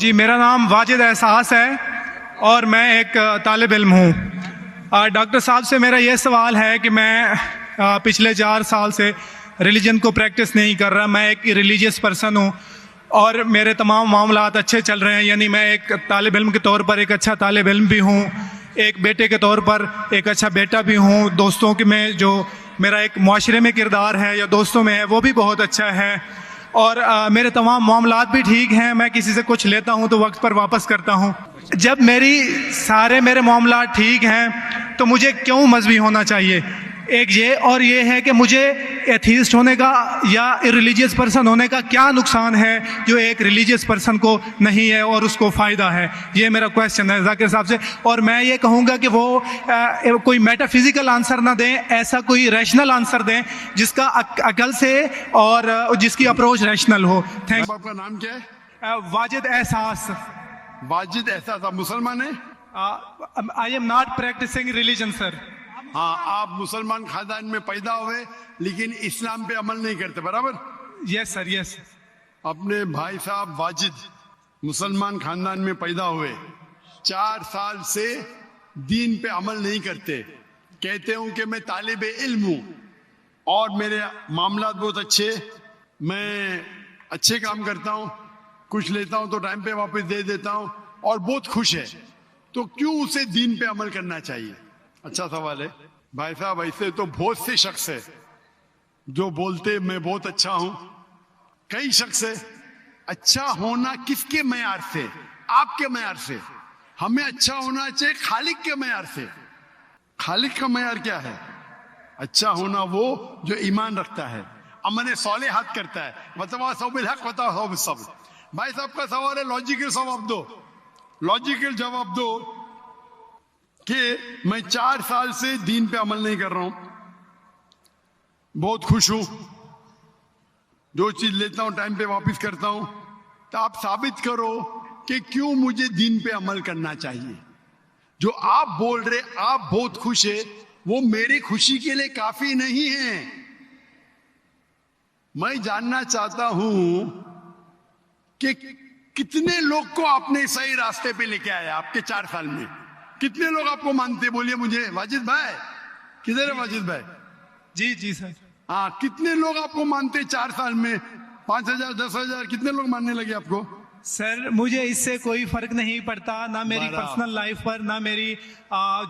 जी, मेरा नाम वाजिद एहसास है और मैं एक तालिब इल्म हूँ। डॉक्टर साहब से मेरा ये सवाल है कि मैं पिछले 4 साल से रिलीजन को प्रैक्टिस नहीं कर रहा। मैं एक रिलीजियस पर्सन हूँ और मेरे तमाम मामलात अच्छे चल रहे हैं। यानी मैं एक तालिब इल्म के तौर पर एक अच्छा तालिब इल्म भी हूँ, एक बेटे के तौर पर एक अच्छा बेटा भी हूँ। दोस्तों के में जो मेरा एक मुआशरे में किरदार है या दोस्तों में है वो भी बहुत अच्छा है और मेरे तमाम मामलात भी ठीक हैं। मैं किसी से कुछ लेता हूं तो वक्त पर वापस करता हूं। जब मेरे मामलात ठीक हैं तो मुझे क्यों मजहबी होना चाहिए? एक ये और ये है कि मुझे एथीस्ट होने का या इरिलीजियस पर्सन होने का क्या नुकसान है जो एक रिलीजियस पर्सन को नहीं है और उसको फ़ायदा है? ये मेरा क्वेश्चन है जाकिर साहब से। और मैं ये कहूँगा कि वो कोई मेटाफिजिकल आंसर ना दें, ऐसा कोई रैशनल आंसर दें जिसका अकल से और जिसकी अप्रोच रैशनल हो। थैंक। आपका नाम क्या है? वाजिद एहसास। वाजिद एहसास। आप मुसलमान हैं? I am not practising religion sir. हाँ, आप मुसलमान खानदान में पैदा हुए लेकिन इस्लाम पे अमल नहीं करते, बराबर? Yes sir, yes. अपने भाई साहब वाजिद मुसलमान खानदान में पैदा हुए, 4 साल से दीन पे अमल नहीं करते। कहते हूं कि मैं तालिब इल्म हूं और मेरे मामलात बहुत अच्छे, मैं अच्छे काम करता हूं, कुछ लेता हूं तो टाइम पे वापस दे देता हूं और बहुत खुश है, तो क्यों उसे दीन पे अमल करना चाहिए? अच्छा सवाल है भाई साहब। ऐसे तो बहुत से शख्स है जो बोलते मैं बहुत अच्छा हूं। कई शख्स है। अच्छा होना किसके मैयार से? आपके मैयार से। हमें अच्छा होना चाहिए खालिक के मैयार से। खालिक का मैयार क्या है? अच्छा होना वो जो ईमान रखता है, अमल सौलेहात करता है। वतवासौ बिल हक वतवासौ बिस सब्र। भाई साहब का सवाल है, लॉजिकल जवाब दो, लॉजिकल जवाब दो कि मैं 4 साल से दीन पे अमल नहीं कर रहा हूं, बहुत खुश हूं, जो चीज लेता हूं टाइम पे वापस करता हूं, तो आप साबित करो कि क्यों मुझे दीन पे अमल करना चाहिए। जो आप बोल रहे आप बहुत खुश है, वो मेरी खुशी के लिए काफी नहीं है। मैं जानना चाहता हूं कि कितने लोग को आपने सही रास्ते पे लेके आया आपके 4 साल में। कितने लोग आपको मानते? बोलिए मुझे। वाजिद भाई किधर है? वाजिद भाई। जी जी सर। हाँ, कितने लोग आपको मानते 4 साल में? 5,000 10,000 कितने लोग मानने लगे आपको? सर मुझे इससे कोई फर्क नहीं पड़ता, ना मेरी पर्सनल लाइफ पर, ना मेरी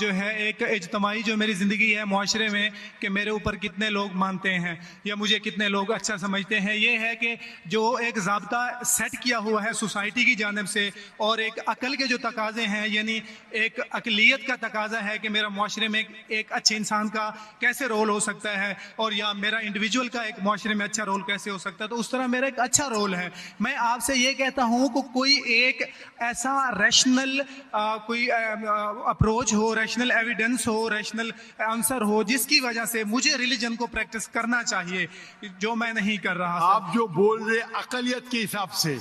जो है एक इज्तमाही जो मेरी ज़िंदगी है मुआशरे में, कि मेरे ऊपर कितने लोग मानते हैं या मुझे कितने लोग अच्छा समझते हैं। ये है कि जो एक ज़ाब्ता सेट किया हुआ है सोसाइटी की जानिब से और एक अकल के जो तकाजे हैं, यानी एक अकलियत का तकाजा है कि मेरा मुआशरे में एक अच्छे इंसान का कैसे रोल हो सकता है और या मेरा इंडिविजुअल का एक मुआशरे में अच्छा रोल कैसे हो सकता है, तो उस तरह मेरा एक अच्छा रोल है। मैं आपसे ये कहता हूँ को कोई एक ऐसा रैशनल कोई अप्रोच हो, रैशनल एविडेंस हो, रैशनल आंसर हो जिसकी वजह से मुझे रिलीजन को प्रैक्टिस करना चाहिए, जो मैं नहीं कर रहा। आप जो बोल रहे अकलियत के हिसाब से,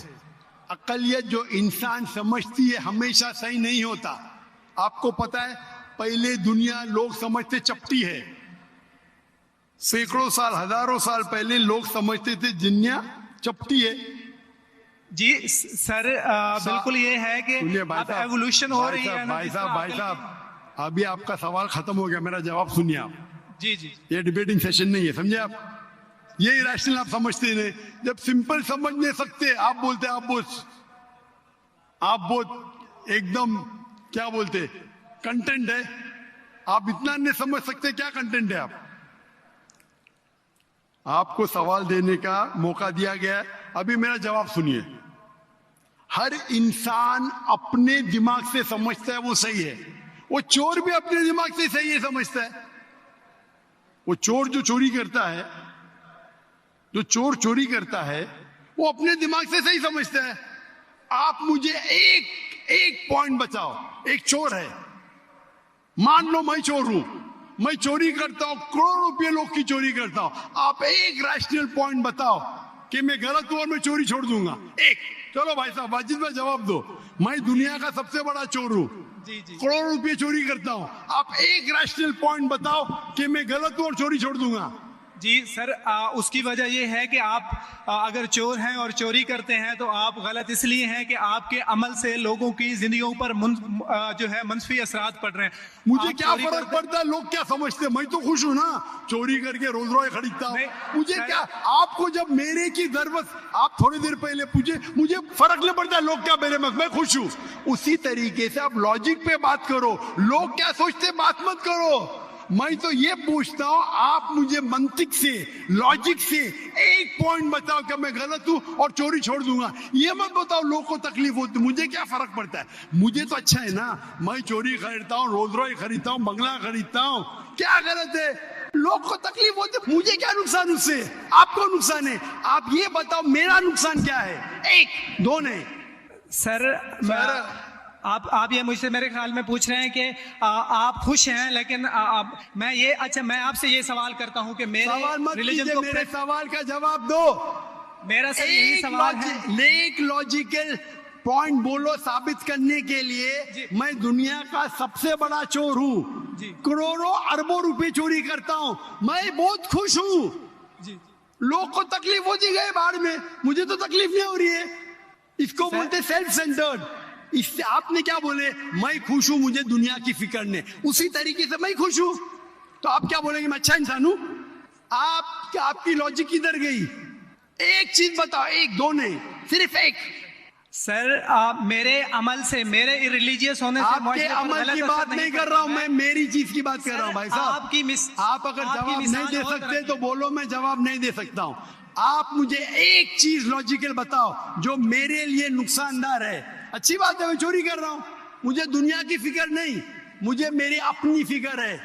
अकलियत जो इंसान समझती है हमेशा सही नहीं होता। आपको पता है पहले दुनिया लोग समझते चपटी है। सैकड़ों साल हजारों साल पहले लोग समझते थे दुनिया चपटी है। जी सर, बिल्कुल ये है कि अब एवोल्यूशन हो रही है। भाई साहब अभी आपका सवाल खत्म हो गया, मेरा जवाब सुनिए आप। जी जी। ये डिबेटिंग सेशन नहीं है, समझे आप? ये इरेशनल आप समझते नहीं। जब सिंपल समझ नहीं सकते आप बोलते आप बहुत एकदम क्या बोलते कंटेंट है। आप इतना नहीं समझ सकते क्या कंटेंट है। आपको सवाल देने का मौका दिया गया है, अभी मेरा जवाब सुनिए। हर इंसान अपने दिमाग से समझता है वो सही है। वो चोर भी अपने दिमाग से सही है समझता है। वो चोर जो चोरी करता है, जो चोर चोरी करता है, वो अपने दिमाग से सही समझता है। आप मुझे एक पॉइंट बताओ। एक चोर है, मान लो मैं चोर हूं, मैं चोरी करता हूं, करोड़ों रुपये लोग की चोरी करता हूं। आप एक रैशनल पॉइंट बताओ कि मैं गलत हूं और मैं चोरी छोड़ दूंगा। एक। चलो भाई साहब वाजिद भाई जवाब दो। मैं दुनिया का सबसे बड़ा चोर हूं, करोड़ों रुपये चोरी करता हूं। आप एक रैशनल पॉइंट बताओ कि मैं गलत हूं और चोरी छोड़ दूंगा। जी सर, उसकी वजह ये है कि आप अगर चोर हैं और चोरी करते हैं तो आप गलत इसलिए हैं कि आपके अमल से लोगों की जिंदगियों पर जो है मनफी असरात पड़ रहे हैं। मुझे आप क्या चोरी फर्क करते- पड़ता है लोग क्या समझते हैं, मैं तो खुश हूं ना, चोरी करके रोज रॉय खरीदता हूँ। नहीं, मुझे सर- क्या, आपको जब मेरे की जरूरत, आप थोड़ी देर पहले पूछे, मुझे फर्क नहीं पड़ता लोग क्या मेरे में, मैं खुश हूं। उसी तरीके से आप लॉजिक पे बात करो, लोग क्या सोचते बात मत करो। मैं तो ये पूछता हूं, आप मुझे मंतिक से, लॉजिक से एक पॉइंट बताओ कि मैं गलत हूं और चोरी छोड़ दूंगा। ये मत बताओ लोग को तकलीफ होती, मुझे क्या फर्क पड़ता है, मुझे तो अच्छा है ना। मैं चोरी खरीदता हूँ, रोज रॉय खरीदता हूँ, बंगला खरीदता हूँ, क्या गलत है? लोग को तकलीफ होती, मुझे क्या नुकसान उससे, आपको नुकसान है। आप ये बताओ मेरा नुकसान क्या है, एक दो नहीं। सर आप ये मुझसे मेरे ख्याल में पूछ रहे हैं कि आप खुश हैं, लेकिन मैं आपसे ये सवाल करता हूं कि मेरे सवाल मत रिलीजन कीजिए, को मेरे सवाल का जवाब दो। मेरा सर यही सवाल है। एक लॉजिकल पॉइंट बोलो साबित करने के लिए। मैं दुनिया का सबसे बड़ा चोर हूँ, जी। करोड़ों अरबों रुपए चोरी करता हूँ, मैं बहुत खुश हूँ। जी लोग को तकलीफ होती गई बाढ़ में, मुझे तो तकलीफ नहीं हो रही है। इसको बोलते सेल्फ सेंटर्ड। इससे आपने क्या बोले, मैं खुश हूं, मुझे दुनिया की फिक्र नहीं, उसी तरीके से मैं खुश हूं, तो आप क्या बोलेंगे मैं अच्छा इंसान हूं? आपकी लॉजिक किधर गई? एक चीज बताओ, एक दो नहीं, सिर्फ एक। सर मेरे अमल से, मेरे रिलीजियस होने से आपके मुआशरे पर अमल गलत की असर बात नहीं कर रहा हूं मैं, मेरी चीज की बात कर रहा हूं भाई साहब। आप अगर जवाब नहीं दे सकते तो बोलो, मैं जवाब नहीं दे सकता हूं। आप मुझे एक चीज लॉजिकल बताओ जो मेरे लिए नुकसानदार है। अच्छी बात है, मैं चोरी कर रहा हूं, मुझे दुनिया की फिक्र नहीं, मुझे मेरी अपनी फिक्र है।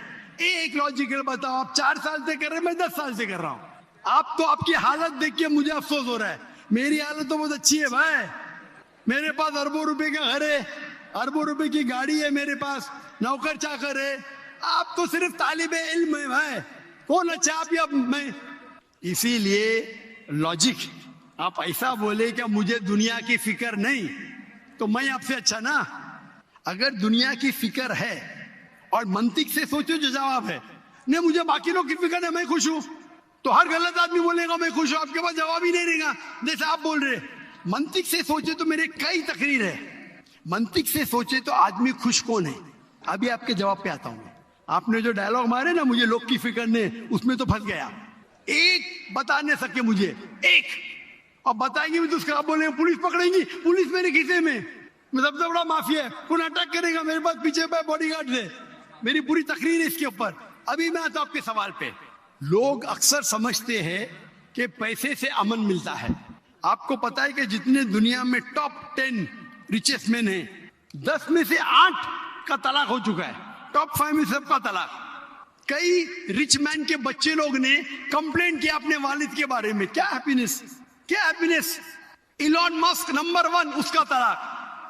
एक लॉजिकल बताओ, आप 4 साल से कर रहे हैं, मैं 10 साल से कर रहा हूं। आप तो आपकी हालत देख के मुझे अफसोस हो रहा है, मेरी हालत तो बहुत अच्छी है भाई। मेरे पास अरबों रुपए का घर है, अरबों रुपए की गाड़ी है मेरे पास, नौकर चाकर है। आप तो सिर्फ तालिबे इल्म है भाई, कौन अच्छा आप या मैं? इसीलिए लॉजिक, आप ऐसा बोले कि मुझे दुनिया की फिक्र नहीं, तो मैं आपसे अच्छा ना। अगर दुनिया की फिक्र है और मंतिक से सोचो जो जवाब है, नहीं मुझे बाकी लोग की फिक्र है, मैं खुश हूं, तो हर गलत आदमी बोलेगा मैं खुश हूं, आपके पास जवाब ही नहीं रहेगा जैसे आप बोल रहे। मंतिक से सोचे तो मेरे कई तकरीर है, मंतिक से सोचे तो आदमी खुश कौन है? अभी आपके जवाब पे आता हूं। आपने जो डायलॉग मारे ना, मुझे लोग की फिक्र नहीं, उसमें तो फंस गया। एक बता नहीं सके मुझे, एक, अब बताएंगे भी तो उसका आप बोलेंगे पुलिस पकड़ेंगी, पुलिस मेरे खीसे में, मैं सबसे बड़ा माफिया है, कौन अटैक करेगा मेरे पास पीछे पे बॉडीगार्ड है। मेरी पूरी तकरीर है इसके ऊपर। अभी मैं आता हूं आपके सवाल पे। लोग अक्सर समझते हैं कि पैसे से अमन मिलता है। आपको पता है कि जितने दुनिया में टॉप 10 रिचेस्ट मैन है, 10 में से 8 का तलाक हो चुका है, टॉप 5 में सबका तलाक। कई रिच मैन के बच्चे लोग ने कंप्लेंट किया अपने वालिद के बारे में, क्या हैप्पीनेस, क्या हैप्पीनेस। इलॉन मस्क नंबर 1, उसका तलाक,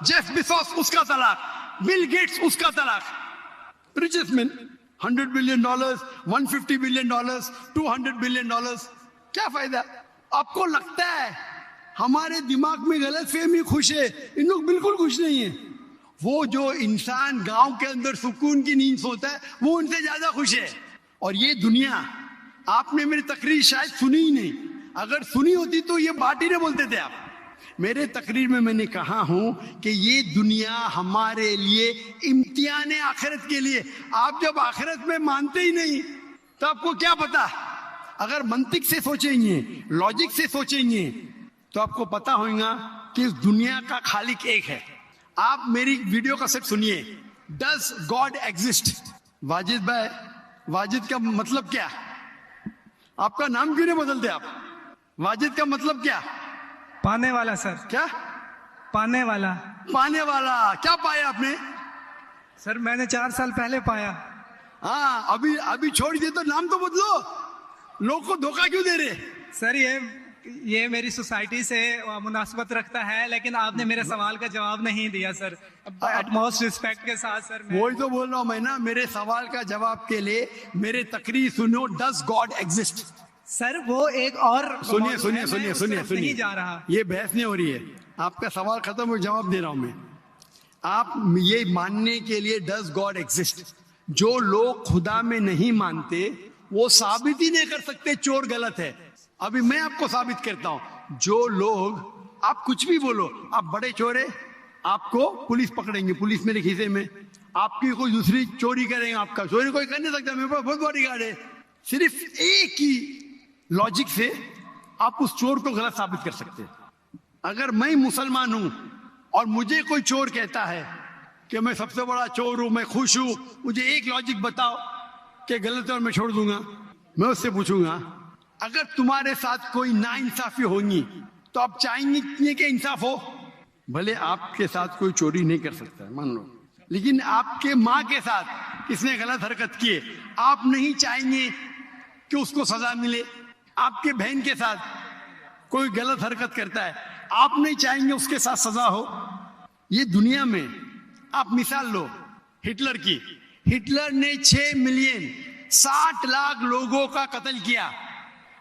जेफ बेजोस उसका तलाक, बिल गेट्स उसका तलाक। Richest man, $100 billion, $150 billion, $200 billion. क्या फायदा? आपको लगता है हमारे दिमाग में गलत फहमी, खुश है, इन लोग बिल्कुल खुश नहीं है। वो जो इंसान गांव के अंदर सुकून की नींद सोता है, वो उनसे ज्यादा खुश है। और ये दुनिया, आपने मेरी तकरीर शायद सुनी ही नहीं, अगर सुनी होती तो ये बात ही नहीं बोलते थे आप। मेरे तकरीर में मैंने कहा हूं कि ये दुनिया हमारे लिए इम्तिहान है आखिरत के लिए। आप जब आखिरत में मानते ही नहीं तो आपको क्या पता? अगर मंतिक से सोचेंगे, लॉजिक से सोचेंगे, तो आपको पता होगा कि इस दुनिया का खालिक एक है। आप मेरी वीडियो का सेट सुनिए, डज गॉड एग्जिस्ट? वाजिद भाई, वाजिद का मतलब क्या? आपका नाम क्यों नहीं बदलते आप? वाजिद का मतलब क्या? पाने वाला सर। क्या पाने वाला? पाने वाला। क्या पाया आपने? सर मैंने 4 साल पहले पाया। हाँ, अभी छोड़ दिए तो नाम तो बदलो। लोग को धोखा क्यों दे रहे? सर ये मेरी सोसाइटी से मुनासबत रखता है, लेकिन आपने मेरे सवाल का जवाब नहीं दिया सर। मोस्ट रिस्पेक्ट के साथ सर, वही तो बोल रहा हूं मैं ना, मेरे सवाल का जवाब के लिए मेरे तकरीर सुनो, डज गॉड एग्जिस्ट? सर वो एक और सुनिए सुनिए सुनिए सुनिए नहीं सुनिए, जा रहा। ये बहस नहीं हो रही है, आपका सवाल खत्म हो, जवाब दे रहा हूं मैं। आप ये मानने के लिए डज गॉड एग्जिस्ट, जो लोग खुदा में नहीं मानते वो साबित ही नहीं कर सकते चोर गलत है। अभी मैं आपको साबित करता हूं, जो लोग, आप कुछ भी बोलो, आप बड़े चोर है, आपको पुलिस पकड़ेंगे, पुलिस मेरे खीसे में, आपकी कोई दूसरी चोरी करेंगे, आपका चोरी कोई कर नहीं सकता, मेरे पास बहुत बड़ी गार्ड है। सिर्फ एक ही लॉजिक से आप उस चोर को गलत साबित कर सकते हैं। अगर मैं मुसलमान हूं और मुझे कोई चोर कहता है कि मैं सबसे बड़ा चोर हूं, मैं खुश हूं, मुझे एक लॉजिक बताओ कि गलत है और मैं छोड़ दूंगा। मैं उससे पूछूंगा, अगर तुम्हारे साथ कोई नाइंसाफी होगी तो आप चाहेंगे कि इंसाफ हो? भले आपके साथ कोई चोरी नहीं कर सकता है, मान लो, लेकिन आपके माँ के साथ किसने गलत हरकत की है, आप नहीं चाहेंगे कि उसको सजा मिले। आपके बहन के साथ कोई गलत हरकत करता है, आप नहीं चाहेंगे उसके साथ सजा हो। ये दुनिया में आप मिसाल लो हिटलर की। हिटलर ने 6 मिलियन 60 लाख लोगों का कत्ल किया।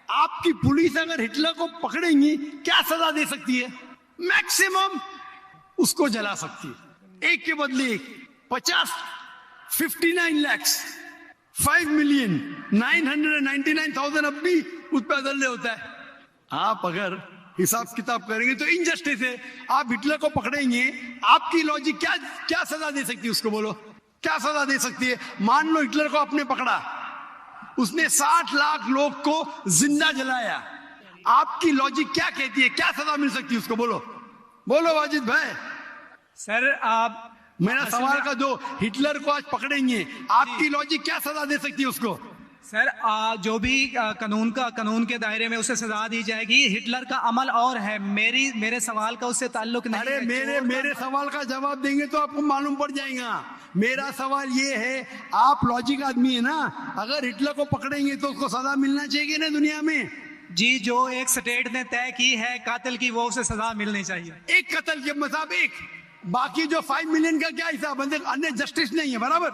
आपकी पुलिस अगर हिटलर को पकड़ेंगी क्या सजा दे सकती है? मैक्सिमम उसको जला सकती है, एक के बदले एक। 59 लाख 5 मिलियन 999,000 अब भी उस पर अदल्य होता है। आप अगर हिसाब किताब करेंगे तो इनजस्टिस है। आप हिटलर को पकड़ेंगे, आपकी लॉजिक क्या सजा दे सकती है उसको? बोलो, क्या सजा दे सकती है? मान लो हिटलर को आपने पकड़ा, उसने 60 लाख लोग को जिंदा जलाया, आपकी लॉजिक क्या कहती है, क्या सजा मिल सकती है उसको? बोलो बोलो वाजिद भाई। सर आप मेरा सवाल का दो, हिटलर को आज पकड़ेंगे, आपकी लॉजिक क्या सजा दे सकती है उसको? सर जो भी कानून के दायरे में उसे सजा दी जाएगी। हिटलर का अमल और है, मेरे सवाल का उससे ताल्लुक नहीं अरे है। मेरे सवाल का जवाब देंगे तो आपको मालूम पड़ जाएगा। मेरा सवाल ये है, आप लॉजिक आदमी है ना, अगर हिटलर को पकड़ेंगे तो उसको सजा मिलना चाहिए ना दुनिया में? जी, जो एक स्टेट ने तय की है कातिल की, वो उसे सजा मिलनी चाहिए। एक कत्ल के मतलब एक, बाकी जो 5 मिलियन का क्या हिसाब? अन्य जस्टिस नहीं है, बराबर?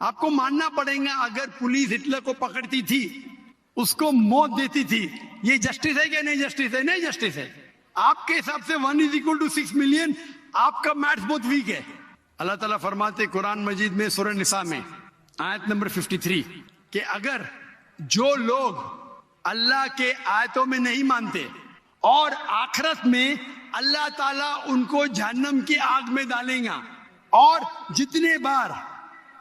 आपको मानना पड़ेगा, अगर पुलिस हिटलर को पकड़ती थी, उसको मौत देती थी, ये जस्टिस है क्या? नहीं जस्टिस है, नहीं जस्टिस है। आपके हिसाब से 1 = 6 मिलियन, आपका मैथ्स बहुत वीक है। अल्लाह ताला फरमाते कुरान मजीद में सूरह निसा में आयत नंबर 53 कि अगर जो लोग अल्लाह के आयतों में नहीं मानते और आखिरत में अल्लाह ताला उनको जहन्नम की आग में डालेगा, और जितने बार,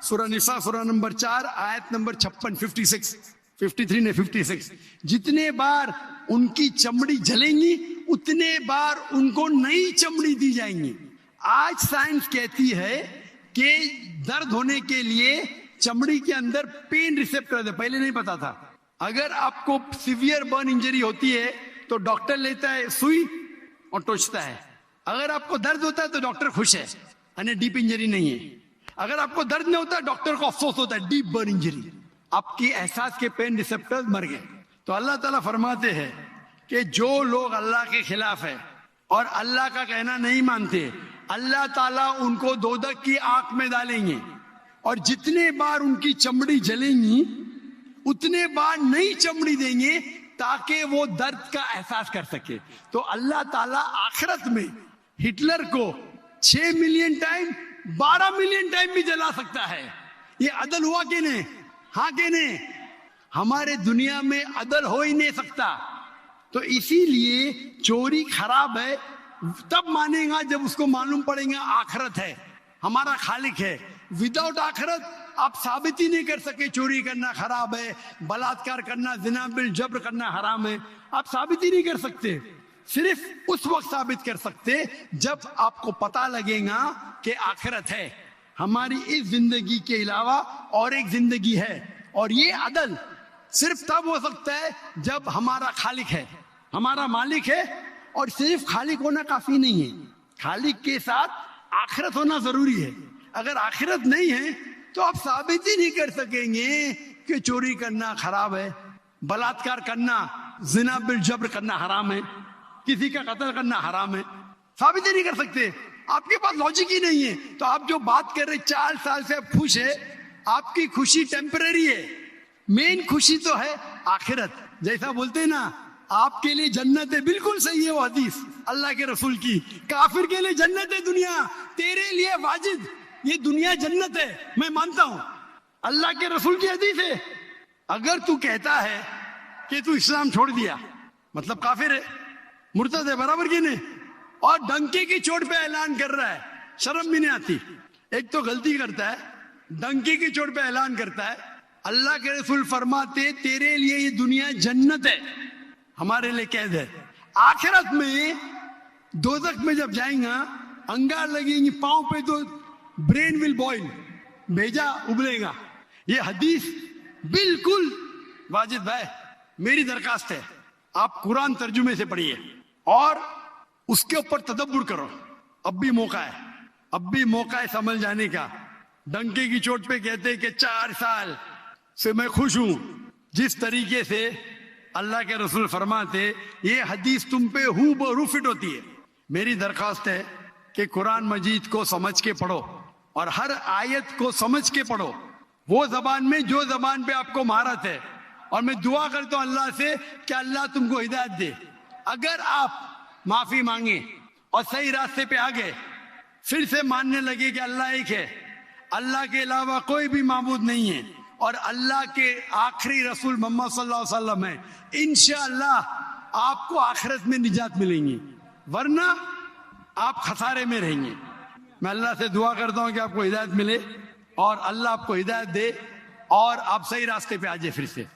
सूरह निसा सूरह नंबर 4 आयत नंबर 56, 53 ने 56, जितने बार उनकी चमड़ी जलेंगी उतने बार उनको नई चमड़ी दी जाएंगी। आज साइंस कहती है कि दर्द होने के लिए चमड़ी के अंदर पेन रिसेप्टर है, पहले नहीं पता था। अगर आपको सीवियर बर्न इंजरी होती है तो डॉक्टर लेता है सुई और टोचता है। अगर आपको दर्द होता है तो डॉक्टर खुश है, यानी डीप इंजरी नहीं है। अगर आपको दर्द नहीं होता डॉक्टर को अफसोस होता है, डीप बर्न इंजरी, आपकी एहसास के पेन रिसेप्टर्स मर गए। तो अल्लाह ताला फरमाते हैं कि जो लोग अल्लाह के खिलाफ है और अल्लाह का कहना नहीं मानते, अल्लाह ताला उनको दोजख की आग में डालेंगे, और जितने बार उनकी चमड़ी जलेंगी उतने बार नई चमड़ी देंगे ताकि वो दर्द का एहसास कर सके। तो अल्लाह ताला आखिरत में हिटलर को 6 मिलियन टाइम 12 मिलियन टाइम भी जला सकता है। ये अदल हुआ कि नहीं? हाँ कि नहीं? हमारे दुनिया में अदल हो ही नहीं सकता। तो इसीलिए चोरी खराब है तब मानेगा जब उसको मालूम पड़ेगा आखिरत है, हमारा खालिक है। विदाउट आखिरत आप साबित ही नहीं कर सके चोरी करना खराब है, बलात्कार करना, जिना बिल जब्र करना हराम है, आप साबित ही नहीं कर सकते। सिर्फ उस वक्त साबित कर सकते जब आपको पता लगेगा कि आखिरत है, हमारी इस जिंदगी के अलावा और एक जिंदगी है। और ये अदल सिर्फ तब हो सकता है जब हमारा खालिक है, हमारा मालिक है। और सिर्फ खालिक होना काफी नहीं है, खालिक के साथ आखिरत होना जरूरी है। अगर आखिरत नहीं है तो आप साबित ही नहीं कर सकेंगे कि चोरी करना खराब है, बलात्कार करना, जिना बिल जब्र करना हराम है, किसी का कत्ल करना हराम है, साबित ही नहीं कर सकते। आपके पास लॉजिक ही नहीं है। तो आप जो बात कर रहे 4 साल से आप खुश है, आपकी खुशी टेम्पररी है, मेन खुशी तो है आखिरत। जैसा बोलते हैं ना, आपके लिए जन्नत है, बिल्कुल सही है वो हदीस अल्लाह के रसूल की। काफिर के लिए जन्नत है दुनिया, तेरे लिए वाजिद ये दुनिया जन्नत है, मैं मानता हूं। अल्लाह के रसूल की हदीस है, अगर तू कहता है कि तू इस्लाम छोड़ दिया, मतलब काफिर है, मुर्तद है, बराबर की नहीं, और डंके की चोट पे ऐलान कर रहा है, शर्म भी नहीं आती। एक तो गलती करता है, डंके की चोट पे ऐलान करता है। अल्लाह के रसूल फरमाते तेरे लिए ये दुनिया जन्नत है, हमारे लिए कैद है। आखिरत में दोजख में जब जाएगा, अंगार लगेंगी पांव पे तो ब्रेन विल बॉइल, भेजा उबलेगा। ये हदीस बिल्कुल वाजिद भाई, मेरी दरखास्त है आप कुरान तर्जुमे से पढ़िए और उसके ऊपर तदब्बुर करो। अब भी मौका है, अब भी मौका है समझ जाने का। डंके की चोट पे कहते कि 4 साल से मैं खुश हूं, जिस तरीके से अल्लाह के रसूल फरमाते ये हदीस तुम पे हूबहू फिट होती है। मेरी दरखास्त है कि कुरान मजीद को समझ के पढ़ो और हर आयत को समझ के पढ़ो, वो जबान में जो जबान पे आपको महारत है। और मैं दुआ करता हूं अल्लाह से कि अल्लाह तुमको हिदायत दे। अगर आप माफी मांगे और सही रास्ते पे आ गए, फिर से मानने लगे कि अल्लाह एक है, अल्लाह के अलावा कोई भी माबूद नहीं है और अल्लाह के आखिरी रसूल मोहम्मद सल्लल्लाहु अलैहि वसल्लम है, इंशाअल्लाह आपको आखिरत में निजात मिलेंगी, वरना आप खसारे में रहेंगे। मैं अल्लाह से दुआ करता हूं कि आपको हिदायत मिले और अल्लाह आपको हिदायत दे और आप सही रास्ते पे आ जाए फिर से।